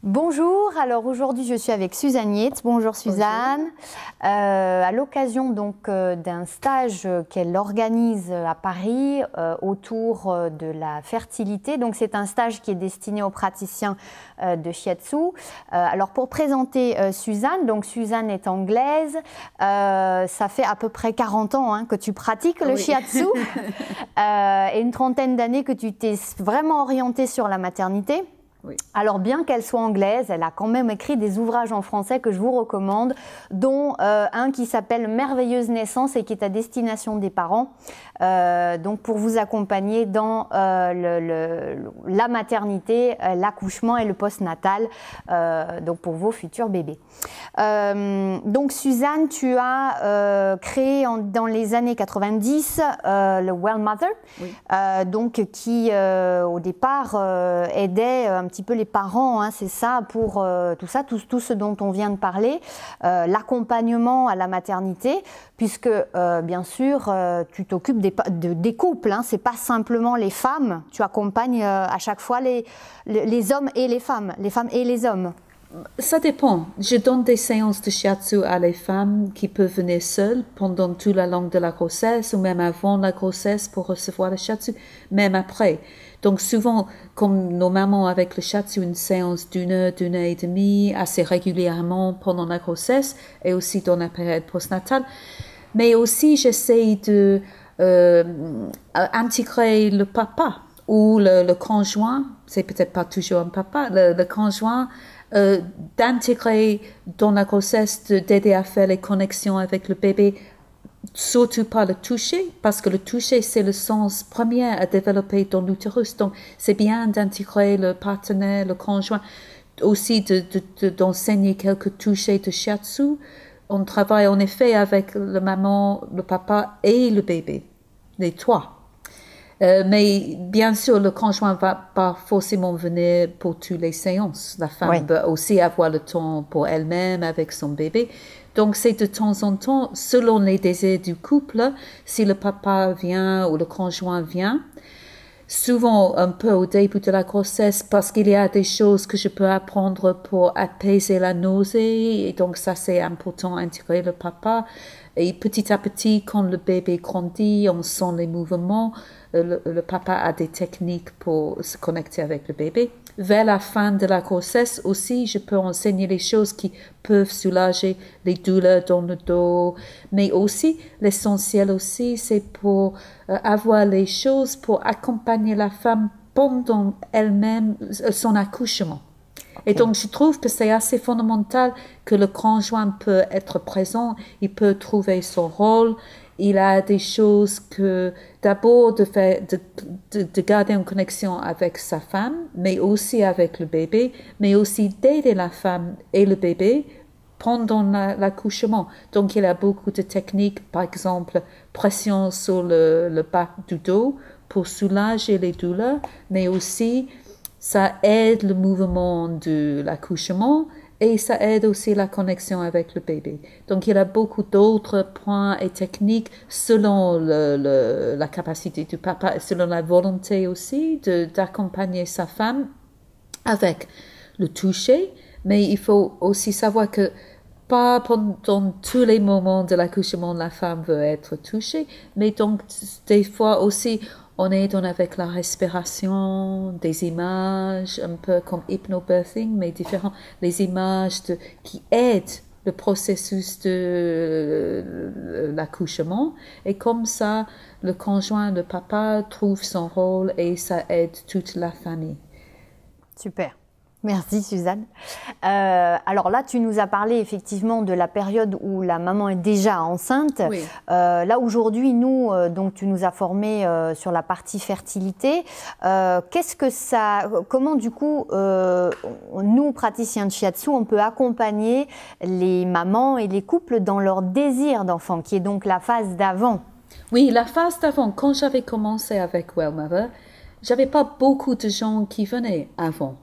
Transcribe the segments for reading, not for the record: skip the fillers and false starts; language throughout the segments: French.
Bonjour, alors aujourd'hui je suis avec Suzanne Yates. Bonjour Suzanne. À l'occasion donc d'un stage qu'elle organise à Paris autour de la fertilité. Donc c'est un stage qui est destiné aux praticiens de shiatsu. Alors pour présenter Suzanne, donc Suzanne est anglaise. Ça fait à peu près 40 ans que tu pratiques le shiatsu et une trentaine d'années que tu t'es vraiment orientée sur la maternité. Oui. Alors bien qu'elle soit anglaise, elle a quand même écrit des ouvrages en français que je vous recommande, dont un qui s'appelle Merveilleuse naissance et qui est à destination des parents, donc pour vous accompagner dans la maternité, l'accouchement et le postnatal, donc pour vos futurs bébés. Donc Suzanne, tu as créé dans les années 90 le Well Mother, oui. Donc qui au départ aidait un petit peu les parents, c'est ça, pour tout ce dont on vient de parler, l'accompagnement à la maternité, puisque bien sûr tu t'occupes des couples, c'est pas simplement les femmes, tu accompagnes à chaque fois les hommes et les femmes et les hommes. Ça dépend. Je donne des séances de shiatsu à les femmes qui peuvent venir seules pendant toute la longue de la grossesse ou même avant la grossesse pour recevoir le shiatsu, même après. Donc souvent, comme nos mamans avec le shiatsu, une séance d'une heure et demie, assez régulièrement pendant la grossesse et aussi dans la période postnatale. Mais aussi, j'essaie de intégrer le papa ou le conjoint, c'est peut-être pas toujours un papa, le conjoint, d'intégrer dans la grossesse, d'aider à faire les connexions avec le bébé, surtout pas le toucher, parce que le toucher, c'est le sens premier à développer dans l'utérus. Donc, c'est bien d'intégrer le partenaire, le conjoint, aussi d'enseigner quelques touchés de shiatsu. On travaille en effet avec la maman, le papa et le bébé, les trois. Mais bien sûr, le conjoint va pas forcément venir pour toutes les séances. La femme peut aussi avoir le temps pour elle-même avec son bébé. Donc, c'est de temps en temps, selon les désirs du couple, si le papa vient ou le conjoint vient. Souvent, un peu au début de la grossesse, parce qu'il y a des choses que je peux apprendre pour apaiser la nausée. Et donc, ça, c'est important d'intégrer le papa. Et petit à petit, quand le bébé grandit, on sent les mouvements. Le papa a des techniques pour se connecter avec le bébé. Vers la fin de la grossesse aussi, je peux enseigner les choses qui peuvent soulager les douleurs dans le dos. Mais aussi, l'essentiel aussi, c'est pour avoir les choses pour accompagner la femme pendant elle-même son accouchement. Et donc, je trouve que c'est assez fondamental que le conjoint peut être présent, il peut trouver son rôle, il a des choses que d'abord de garder une connexion avec sa femme, mais aussi avec le bébé, mais aussi d'aider la femme et le bébé pendant l'accouchement. Donc, il y a beaucoup de techniques, par exemple, pression sur le bas du dos pour soulager les douleurs, mais aussi ça aide le mouvement de l'accouchement et ça aide aussi la connexion avec le bébé. Donc, il y a beaucoup d'autres points et techniques selon la capacité du papa et selon la volonté aussi d'accompagner sa femme avec le toucher. Mais il faut aussi savoir que pas pendant tous les moments de l'accouchement, la femme veut être touchée, mais donc des fois aussi, on aide avec la respiration, des images, un peu comme hypnobirthing, mais différents, les images qui aident le processus de l'accouchement. Et comme ça, le conjoint, le papa trouve son rôle et ça aide toute la famille. Super. Merci Suzanne. Alors là, tu nous as parlé effectivement de la période où la maman est déjà enceinte. Oui. Là aujourd'hui, nous, donc tu nous as formés sur la partie fertilité. Comment du coup, nous praticiens de shiatsu, on peut accompagner les mamans et les couples dans leur désir d'enfant, qui est donc la phase d'avant? Oui, la phase d'avant. Quand j'avais commencé avec Well Mother, j'avais pas beaucoup de gens qui venaient avant.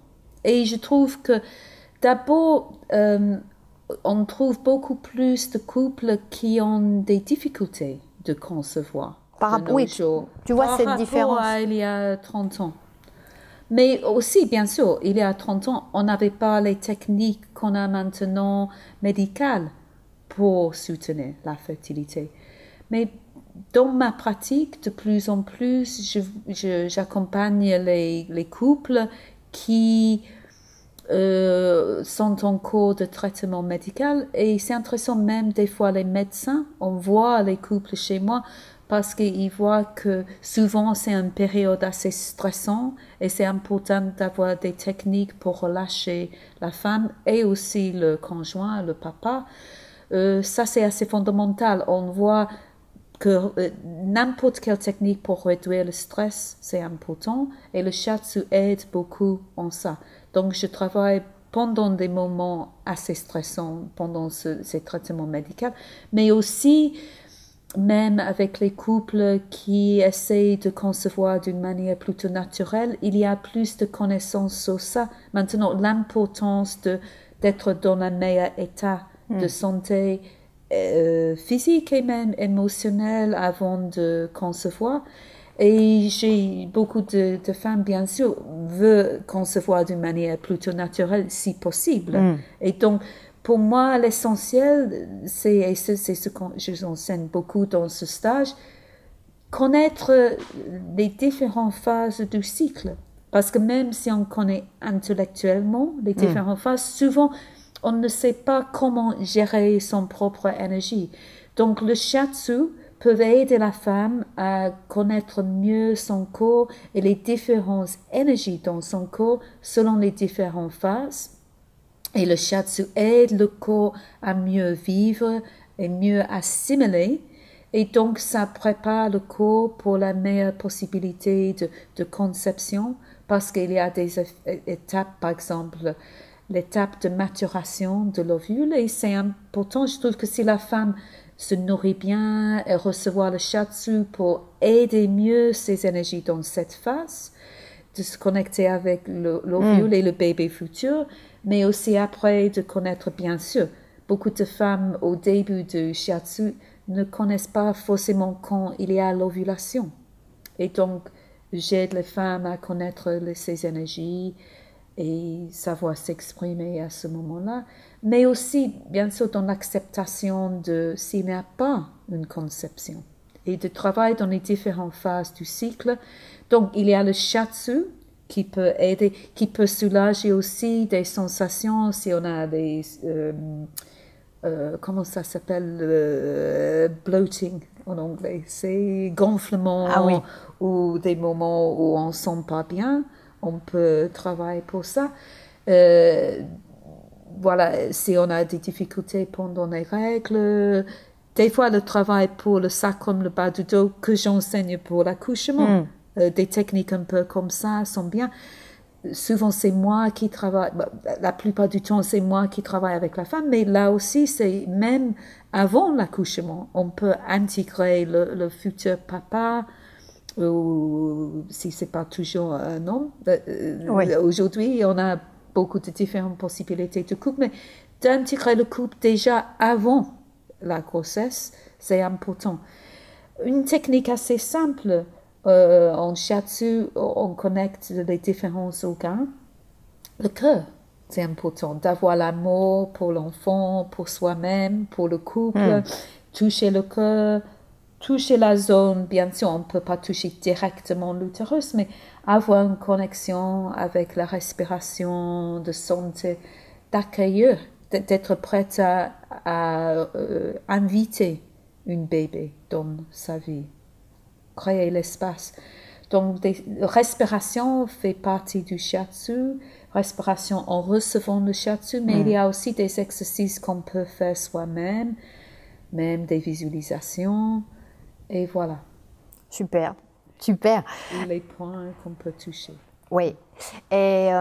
Et je trouve que d'abord, on trouve beaucoup plus de couples qui ont des difficultés de concevoir. Oui, tu vois cette différence. À il y a 30 ans. Mais aussi, bien sûr, il y a 30 ans, on n'avait pas les techniques qu'on a maintenant médicales pour soutenir la fertilité. Mais dans ma pratique, de plus en plus, j'accompagne les couples qui sont en cours de traitement médical et c'est intéressant même des fois les médecins, on voit les couples chez moi parce qu'ils voient que souvent c'est une période assez stressante et c'est important d'avoir des techniques pour relâcher la femme et aussi le conjoint, le papa. Ça c'est assez fondamental, on voit que n'importe quelle technique pour réduire le stress, c'est important et le shiatsu aide beaucoup en ça. Donc, je travaille pendant des moments assez stressants, pendant ces traitements médicaux, mais aussi même avec les couples qui essayent de concevoir d'une manière plutôt naturelle, il y a plus de connaissances sur ça. Maintenant, l'importance d'être dans un meilleur état de santé physique et même émotionnel avant de concevoir. Et j'ai beaucoup de femmes, bien sûr, veulent concevoir d'une manière plutôt naturelle si possible. Et donc, pour moi, l'essentiel, c'est ce que je enseigne beaucoup dans ce stage, connaître les différentes phases du cycle. Parce que même si on connaît intellectuellement les différentes phases, souvent, on ne sait pas comment gérer son propre énergie. Donc, le shiatsu peut aider la femme à connaître mieux son corps et les différentes énergies dans son corps selon les différentes phases. Et le shiatsu aide le corps à mieux vivre et mieux assimiler. Et donc, ça prépare le corps pour la meilleure possibilité de conception parce qu'il y a des étapes, par exemple, l'étape de maturation de l'ovule et c'est important. Je trouve que si la femme se nourrit bien et recevoir le shiatsu pour aider mieux ses énergies dans cette phase, de se connecter avec l'ovule et le bébé futur, mais aussi après de connaître bien sûr. Beaucoup de femmes au début du shiatsu ne connaissent pas forcément quand il y a l'ovulation. Et donc, j'aide les femmes à connaître ces énergies et savoir s'exprimer à ce moment-là, mais aussi, bien sûr, dans l'acceptation de s'il n'y a pas une conception et de travailler dans les différentes phases du cycle. Donc, il y a le shiatsu qui peut aider, qui peut soulager aussi des sensations si on a des, comment ça s'appelle, bloating en anglais, c'est gonflement ou des moments où on ne se sent pas bien. On peut travailler pour ça. Voilà, si on a des difficultés pendant les règles, des fois le travail pour le sacrum, le bas du dos, que j'enseigne pour l'accouchement, des techniques un peu comme ça sont bien. Souvent, c'est moi qui travaille, la plupart du temps, c'est moi qui travaille avec la femme, mais là aussi, c'est même avant l'accouchement, on peut intégrer le futur papa, ou si c'est pas toujours un homme. Aujourd'hui, on a beaucoup de différentes possibilités de couple, mais d'intégrer le couple déjà avant la grossesse, c'est important. Une technique assez simple, en shiatsu, on connecte les différents organes. Le cœur, c'est important d'avoir l'amour pour l'enfant, pour soi-même, pour le couple, toucher le cœur, toucher la zone, bien sûr, on ne peut pas toucher directement l'utérus, mais avoir une connexion avec la respiration, de sentir, d'accueillir, d'être prête à inviter une bébé dans sa vie, créer l'espace. Donc, respiration fait partie du shiatsu, respiration en recevant le shiatsu, mais il y a aussi des exercices qu'on peut faire soi-même, même des visualisations. Et voilà. Super, super. Et les points qu'on peut toucher. Oui. Et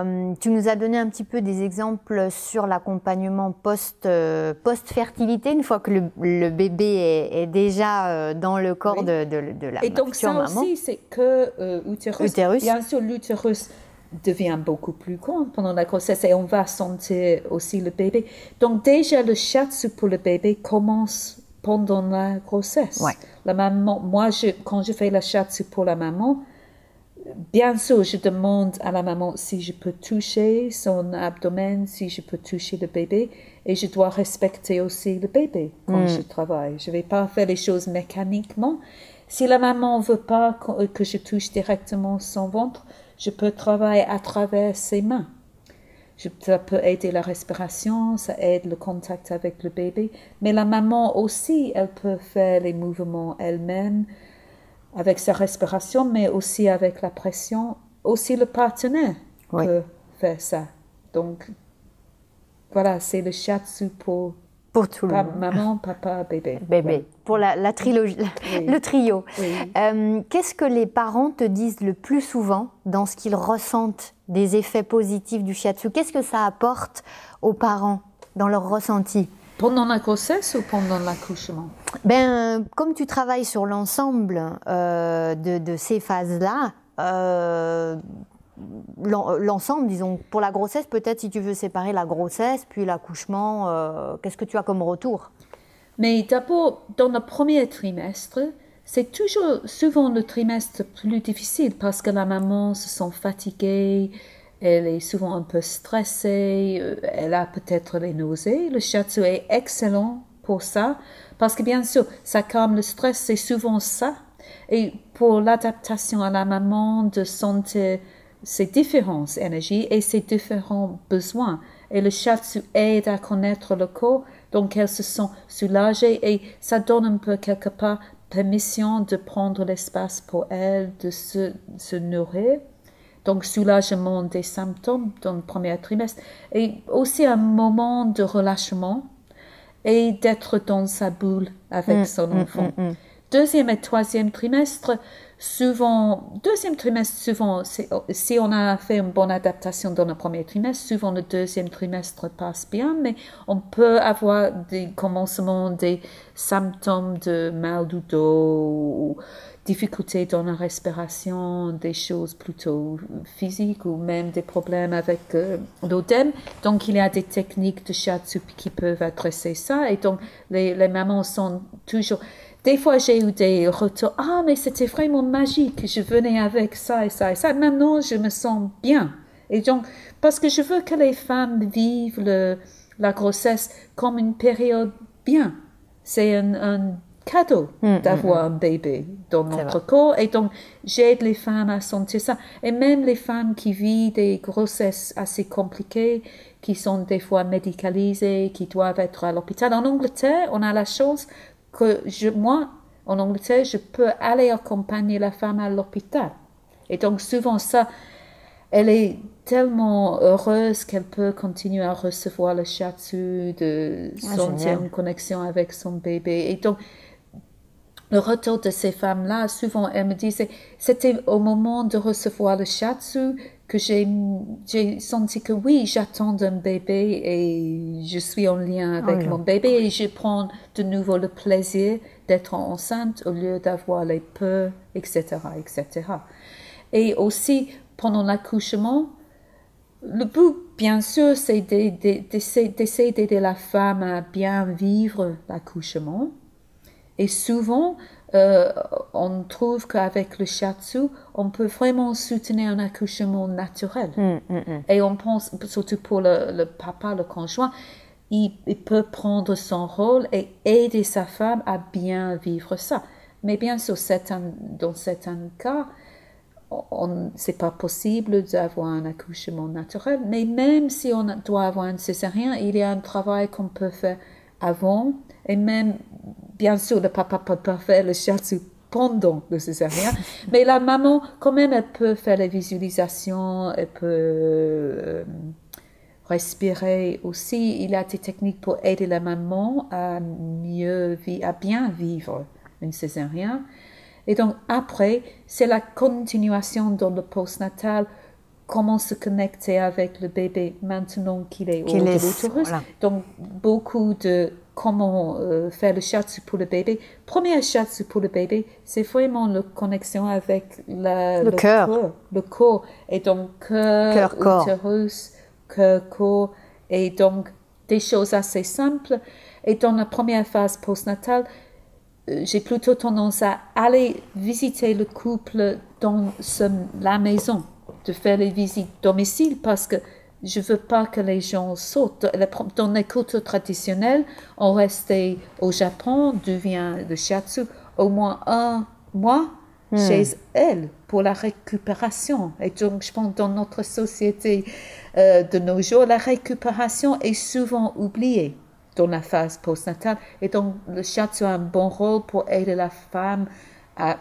tu nous as donné un petit peu des exemples sur l'accompagnement post-fertilité, une fois que le bébé est déjà dans le corps de la Et donc future maman. Ça aussi, c'est que l'utérus. Bien sûr, l'utérus devient beaucoup plus grand pendant la grossesse et on va sentir aussi le bébé. Donc déjà, le shiatsu pour le bébé commence pendant la grossesse. Ouais. La maman, moi, quand je fais la shiatsu pour la maman, bien sûr, je demande à la maman si je peux toucher son abdomen, si je peux toucher le bébé, et je dois respecter aussi le bébé quand je travaille. Je ne vais pas faire les choses mécaniquement. Si la maman ne veut pas que je touche directement son ventre, je peux travailler à travers ses mains. Ça peut aider la respiration, ça aide le contact avec le bébé, mais la maman aussi, elle peut faire les mouvements elle-même avec sa respiration, mais aussi avec la pression. Aussi le partenaire peut faire ça. Donc, voilà, c'est le shiatsu pour tout le monde. Maman, papa, bébé. Bébé, pour la trilogie, le trio. Oui. Qu'est-ce que les parents te disent le plus souvent dans ce qu'ils ressentent des effets positifs du shiatsu? Qu'est-ce que ça apporte aux parents dans leur ressenti? Pendant la grossesse ou pendant l'accouchement? Comme tu travailles sur l'ensemble de ces phases-là, l'ensemble, disons, pour la grossesse, peut-être si tu veux séparer la grossesse puis l'accouchement, qu'est-ce que tu as comme retour? Mais d'abord, dans le premier trimestre, c'est souvent le trimestre plus difficile parce que la maman se sent fatiguée, elle est souvent un peu stressée, elle a peut-être les nausées. Le shiatsu est excellent pour ça parce que bien sûr, ça calme le stress, c'est souvent ça. Et pour l'adaptation à la maman de sentir ses différentes énergies et ses différents besoins. Et le shiatsu aide à connaître le corps, donc elle se sent soulagée et ça donne un peu quelque part permission de prendre l'espace pour elle, de se nourrir. Donc soulagement des symptômes dans le premier trimestre et aussi un moment de relâchement et d'être dans sa bulle avec son enfant. Deuxième et troisième trimestre, souvent, si on a fait une bonne adaptation dans le premier trimestre, souvent le deuxième trimestre passe bien, mais on peut avoir des commencements, des symptômes de mal du dos, ou difficultés dans la respiration, des choses plutôt physiques ou même des problèmes avec l'œdème. Donc, il y a des techniques de shiatsu qui peuvent adresser ça. Et donc, les mamans sont toujours... Des fois, j'ai eu des retours. Ah, mais c'était vraiment magique. Je venais avec ça et ça et ça. Maintenant, je me sens bien. Et donc, parce que je veux que les femmes vivent la grossesse comme une période bien. C'est un cadeau d'avoir un bébé dans notre corps. Et donc, j'aide les femmes à sentir ça. Et même les femmes qui vivent des grossesses assez compliquées, qui sont des fois médicalisées, qui doivent être à l'hôpital. En Angleterre, on a la chance que moi, en Angleterre, je peux aller accompagner la femme à l'hôpital. Et donc, souvent, ça, elle est tellement heureuse qu'elle peut continuer à recevoir le shiatsu, de sentir une connexion avec son bébé. Et donc, le retour de ces femmes-là, souvent, elles me disent, c'était au moment de recevoir le shiatsu que j'ai senti que oui, j'attends un bébé et je suis en lien avec mon bébé et je prends de nouveau le plaisir d'être enceinte au lieu d'avoir les peurs, etc., etc. Et aussi, pendant l'accouchement, le but, bien sûr, c'est d'essayer d'aider la femme à bien vivre l'accouchement. Et souvent, on trouve qu'avec le shiatsu, on peut vraiment soutenir un accouchement naturel. Et on pense, surtout pour le papa, le conjoint, il peut prendre son rôle et aider sa femme à bien vivre ça. Mais bien sûr, dans certains cas, c'est pas possible d'avoir un accouchement naturel. Mais même si on doit avoir un césarien, il y a un travail qu'on peut faire avant. Et même, bien sûr, le papa peut pas faire le shiatsu pendant le césarien. Mais la maman, quand même, elle peut faire les visualisations, elle peut respirer aussi. Il y a des techniques pour aider la maman à bien vivre une césarien. Et donc, après, c'est la continuation dans le postnatal, comment se connecter avec le bébé maintenant qu'il est hors de l'utérus. Voilà. Donc, beaucoup de comment faire le shiatsu pour le bébé. Premier shiatsu pour le bébé, c'est vraiment la connexion avec le cœur. Le corps. Et donc, cœur, utérus, cœur, corps. Et donc, des choses assez simples. Et dans la première phase postnatale, j'ai plutôt tendance à aller visiter le couple dans la maison, de faire les visites domicile parce que je veux pas que les gens sautent. Dans les cultures traditionnelles, on restait au Japon, d'où vient le shiatsu, au moins 1 mois chez elle pour la récupération. Et donc, je pense dans notre société de nos jours, la récupération est souvent oubliée dans la phase postnatale. Et donc, le shiatsu a un bon rôle pour aider la femme à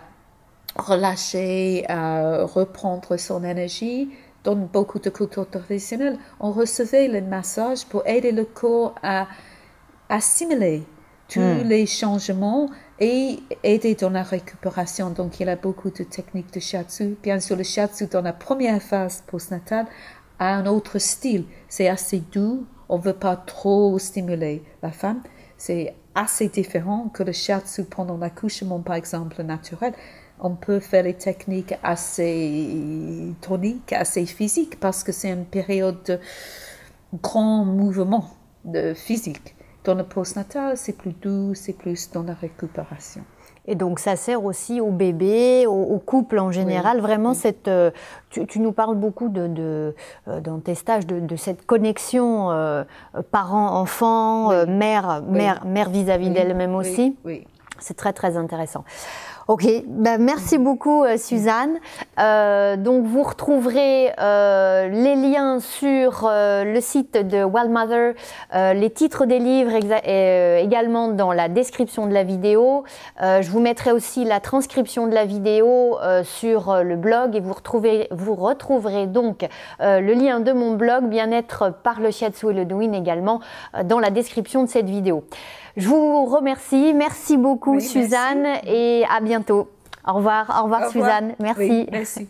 relâcher, à reprendre son énergie. Dans beaucoup de cultures traditionnelles, on recevait le massage pour aider le corps à assimiler tous les changements et aider dans la récupération. Donc, il y a beaucoup de techniques de shiatsu. Bien sûr, le shiatsu dans la première phase postnatale a un autre style. C'est assez doux. On ne veut pas trop stimuler la femme. C'est assez différent que le shiatsu pendant l'accouchement, par exemple, naturel. On peut faire les techniques assez toniques, assez physiques, parce que c'est une période de grand mouvement physique. Dans le postnatal, c'est plus doux, c'est plus dans la récupération. Et donc, ça sert aussi au bébé, au couple en général. Oui, vraiment, oui. tu nous parles beaucoup dans tes stages de cette connexion parent-enfant, mère vis-à-vis d'elle-même aussi. Oui. C'est très, très intéressant. Ok, merci beaucoup Suzanne. Donc vous retrouverez les liens sur le site de Well Mother, les titres des livres également dans la description de la vidéo. Je vous mettrai aussi la transcription de la vidéo sur le blog et vous retrouverez donc le lien de mon blog Bien-être par le Shiatsu et le Douyin également dans la description de cette vidéo. Je vous remercie. Merci beaucoup, Suzanne, et à bientôt. Au revoir. Au revoir, Suzanne. Merci. Oui, merci.